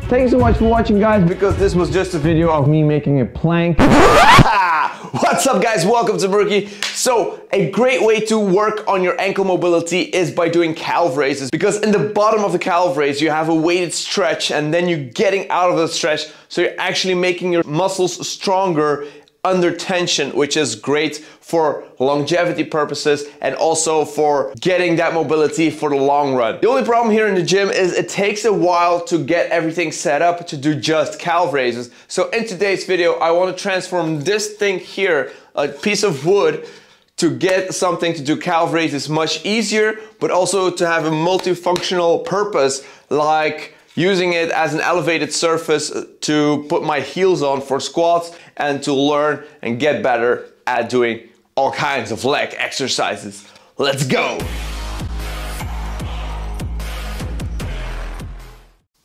Thanks so much for watching, guys, because this was just a video of me making a plank. What's up, guys? Welcome to Barrookie. So a great way to work on your ankle mobility is by doing calve raises, because in the bottom of the calve raise you have a weighted stretch and then you're getting out of the stretch, so you're actually making your muscles stronger under tension, which is great for longevity purposes and also for getting that mobility for the long run. The only problem here in the gym is it takes a while to get everything set up to do just calve raises. So in today's video, I want to transform this thing here, a piece of wood, to get something to do calve raises much easier, but also to have a multifunctional purpose, like using it as an elevated surface to put my heels on for squats and to learn and get better at doing all kinds of leg exercises. Let's go!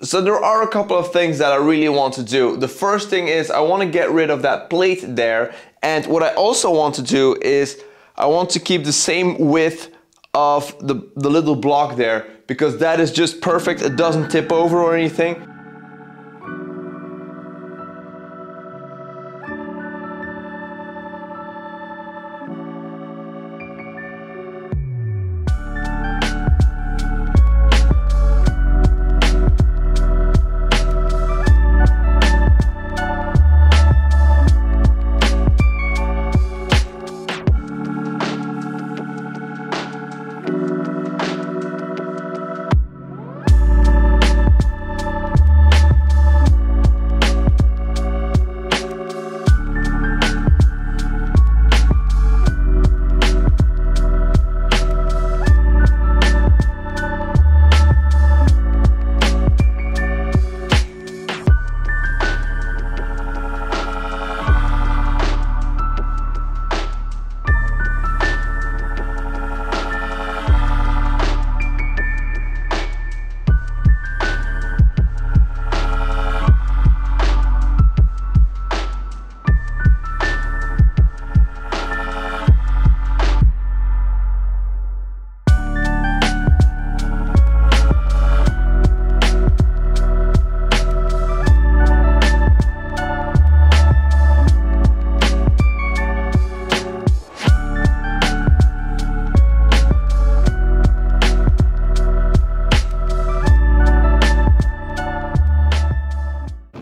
So there are a couple of things that I really want to do. The first thing is I want to get rid of that plate there, and what I also want to do is I want to keep the same width of the little block there, because that is just perfect. It doesn't tip over or anything.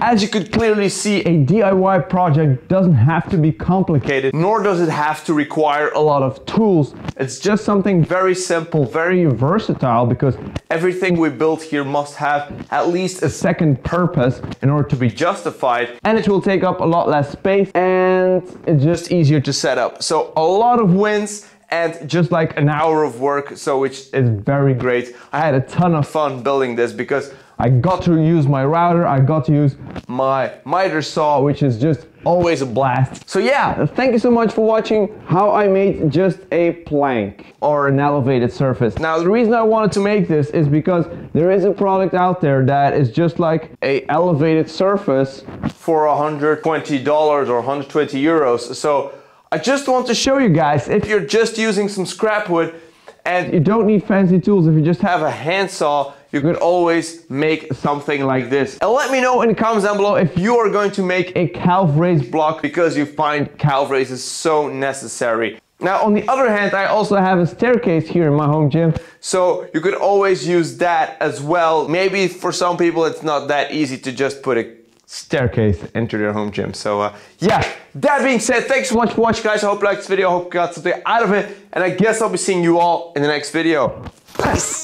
As you could clearly see, a DIY project doesn't have to be complicated, Nor does it have to require a lot of tools. It's just something very simple, very versatile, because everything we built here must have at least a second purpose in order to be justified, and it will take up a lot less space, and it's just easier to set up. so a lot of wins and just like an hour of work, so which is very great. I had a ton of fun building this because I got to use my router, I got to use my miter saw, which is just always a blast. So yeah, thank you so much for watching how I made just a plank or an elevated surface. Now the reason I wanted to make this is because there is a product out there that is just like a elevated surface for $120 or 120 euros. So I just want to show you guys, if you're just using some scrap wood and you don't need fancy tools, if you just have a handsaw, you could always make something like this. And let me know in the comments down below if you are going to make a calve raise block, because you find calve raises so necessary. Now on the other hand, I also have a staircase here in my home gym, so you could always use that as well. Maybe for some people it's not that easy to just put a staircase into their home gym. So yeah, that being said, thanks so much for watching, guys. I hope you liked this video, I hope you got something out of it, and I guess I'll be seeing you all in the next video. Peace!